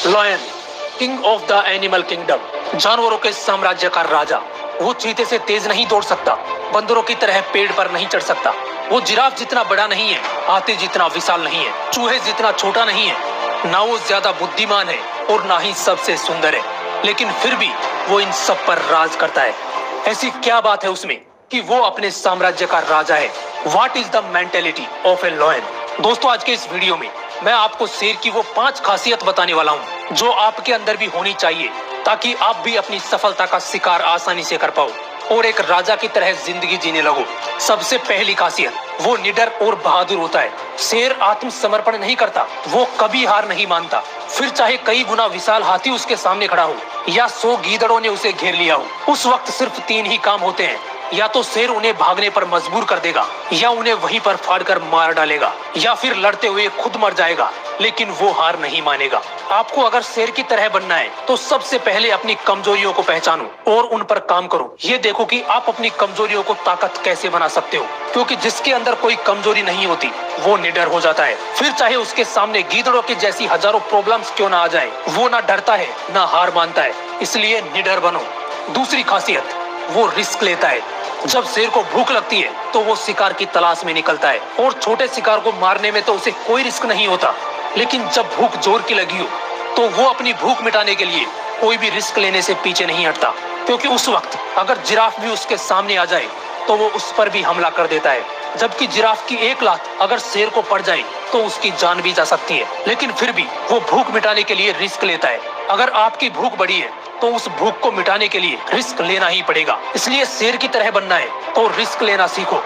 Lion, king of the animal kingdom, जानवरों के साम्राज्य का राजा। वो चीते से तेज नहीं दौड़ सकता, बंदरों की तरह पेड़ पर नहीं चढ़ सकता। वो जिराफ जितना बड़ा नहीं है, हाथी जितना विशाल नहीं है, चूहे जितना छोटा नहीं है। ना वो ज्यादा बुद्धिमान है और ना ही सबसे सुंदर है, लेकिन फिर भी वो इन सब पर राज करता है। ऐसी क्या बात है उसमें कि वो अपने साम्राज्य का राजा है? What is the mentality of A lion? दोस्तों, आज के इस वीडियो में मैं आपको शेर की वो 5 खासियत बताने वाला हूँ जो आपके अंदर भी होनी चाहिए, ताकि आप भी अपनी सफलता का शिकार आसानी से कर पाओ और एक राजा की तरह जिंदगी जीने लगो। सबसे पहली खासियत, वो निडर और बहादुर होता है। शेर आत्मसमर्पण नहीं करता, वो कभी हार नहीं मानता। फिर चाहे कई गुना विशाल हाथी उसके सामने खड़ा हो या 100 गीदड़ों ने उसे घेर लिया हो, उस वक्त सिर्फ 3 ही काम होते हैं। या तो शेर उन्हें भागने पर मजबूर कर देगा, या उन्हें वहीं पर फाड़कर मार डालेगा, या फिर लड़ते हुए खुद मर जाएगा, लेकिन वो हार नहीं मानेगा। आपको अगर शेर की तरह बनना है तो सबसे पहले अपनी कमजोरियों को पहचानो और उन पर काम करो। ये देखो कि आप अपनी कमजोरियों को ताकत कैसे बना सकते हो, क्योंकि जिसके अंदर कोई कमजोरी नहीं होती वो निडर हो जाता है। फिर चाहे उसके सामने गीदड़ों की जैसी हजारों प्रॉब्लम्स क्यों ना आ जाए, वो ना डरता है ना हार मानता है। इसलिए निडर बनो। दूसरी खासियत, वो रिस्क लेता है। जब शेर को भूख लगती है तो वो शिकार की तलाश में निकलता है, और छोटे शिकार को मारने में तो उसे कोई रिस्क नहीं होता। लेकिन जब भूख जोर की लगी हो तो वो अपनी भूख मिटाने के लिए कोई भी रिस्क लेने से पीछे नहीं हटता, क्योंकि उस वक्त अगर जिराफ भी उसके सामने आ जाए तो वो उस पर भी हमला कर देता है। जबकि जिराफ की एक लात अगर शेर को पड़ जाए तो उसकी जान भी जा सकती है, लेकिन फिर भी वो भूख मिटाने के लिए रिस्क लेता है। अगर आपकी भूख बड़ी है तो उस भूख को मिटाने के लिए रिस्क लेना ही पड़ेगा। इसलिए शेर की तरह बनना है तो रिस्क लेना सीखो।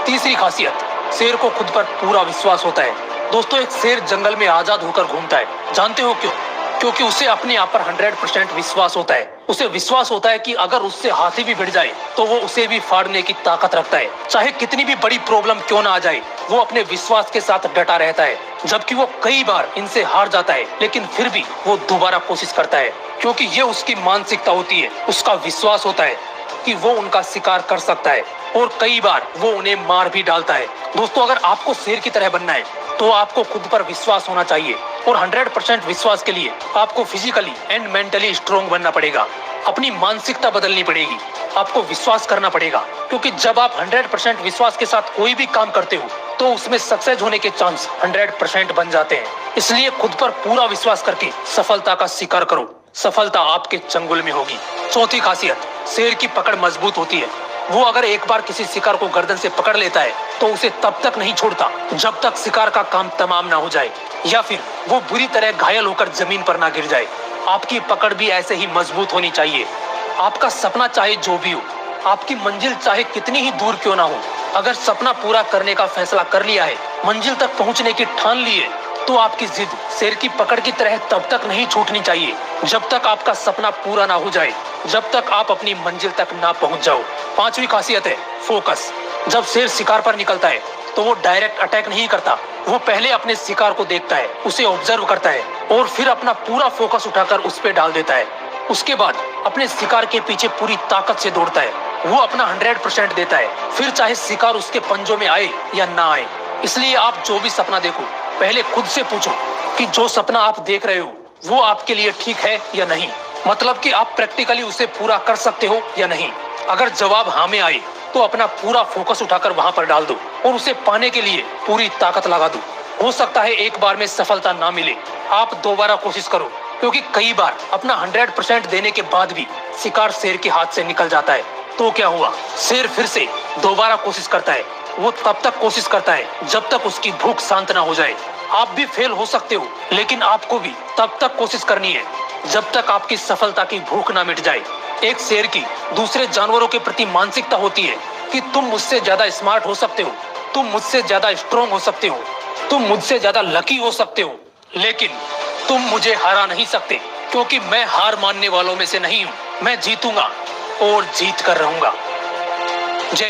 तीसरी खासियत, शेर को खुद पर पूरा विश्वास होता है। दोस्तों, एक शेर जंगल में आजाद होकर घूमता है। जानते हो क्यों? क्योंकि उसे अपने आप पर 100% विश्वास होता है। उसे विश्वास होता है कि अगर उससे हाथी भी भिड़ जाए तो वो उसे भी फाड़ने की ताकत रखता है। चाहे कितनी भी बड़ी प्रॉब्लम क्यों ना आ जाए, वो अपने विश्वास के साथ डटा रहता है। जबकि वो कई बार इनसे हार जाता है, लेकिन फिर भी वो दोबारा कोशिश करता है, क्योंकि ये उसकी मानसिकता होती है। उसका विश्वास होता है कि वो उनका शिकार कर सकता है, और कई बार वो उन्हें मार भी डालता है। दोस्तों, अगर आपको शेर की तरह बनना है तो आपको खुद पर विश्वास होना चाहिए, और 100% विश्वास के लिए आपको फिजिकली एंड मेंटली स्ट्रॉन्ग बनना पड़ेगा। अपनी मानसिकता बदलनी पड़ेगी, आपको विश्वास करना पड़ेगा, क्योंकि जब आप 100% विश्वास के साथ कोई भी काम करते हो तो उसमें सक्सेस होने के चांस 100% बन जाते हैं। इसलिए खुद पर पूरा विश्वास करके सफलता का शिकार करो। सफलता आपके चंगुल में होगी। चौथी खासियत, शेर की पकड़ मजबूत होती है। वो अगर एक बार किसी शिकार को गर्दन से पकड़ लेता है तो उसे तब तक नहीं छोड़ता जब तक शिकार का काम तमाम ना हो जाए, या फिर वो बुरी तरह घायल होकर जमीन पर ना गिर जाए। आपकी पकड़ भी ऐसे ही मजबूत होनी चाहिए। आपका सपना चाहे जो भी हो, आपकी मंजिल चाहे कितनी ही दूर क्यों ना हो, अगर सपना पूरा करने का फैसला कर लिया है, मंजिल तक पहुंचने की ठान ली है, तो आपकी जिद शेर की पकड़ की तरह तब तक नहीं छूटनी चाहिए जब तक आपका सपना पूरा ना हो जाए, जब तक आप अपनी मंजिल तक ना पहुंच जाओ। पांचवी खासियत है फोकस। जब शेर शिकार पर निकलता है तो वो डायरेक्ट अटैक नहीं करता। वो पहले अपने शिकार को देखता है, उसे ऑब्जर्व करता है, और फिर अपना पूरा फोकस उठाकर उस पे डाल देता है। उसके बाद अपने शिकार के पीछे पूरी ताकत से दौड़ता है। वो अपना 100% देता है, फिर चाहे शिकार उसके पंजों में आए या ना आए। इसलिए आप जो भी सपना देखो, पहले खुद से पूछो कि जो सपना आप देख रहे हो वो आपके लिए ठीक है या नहीं। मतलब कि आप प्रैक्टिकली उसे पूरा कर सकते हो या नहीं। अगर जवाब हाँ में आए तो अपना पूरा फोकस उठाकर वहां पर डाल दो और उसे पाने के लिए पूरी ताकत लगा दो। हो सकता है एक बार में सफलता ना मिले, आप दोबारा कोशिश करो, क्योंकि कई बार अपना 100% देने के बाद भी शिकार शेर के हाथ से निकल जाता है। तो क्या हुआ, शेर फिर से दोबारा कोशिश करता है। वो तब तक कोशिश करता है जब तक उसकी भूख शांत ना हो जाए। आप भी फेल हो सकते हो, लेकिन आपको भी तब तक कोशिश करनी है जब तक आपकी सफलता की भूख ना मिट जाए। एक शेर की दूसरे जानवरों के प्रति मानसिकता होती है कि तुम मुझसे ज्यादा स्मार्ट हो सकते हो, तुम मुझसे ज्यादा स्ट्रॉन्ग हो सकते हो, तुम मुझसे ज्यादा लकी हो सकते हो, लेकिन तुम मुझे हरा नहीं सकते, क्योंकि मैं हार मानने वालों में से नहीं हूँ। मैं जीतूंगा और जीत कर रहूंगा।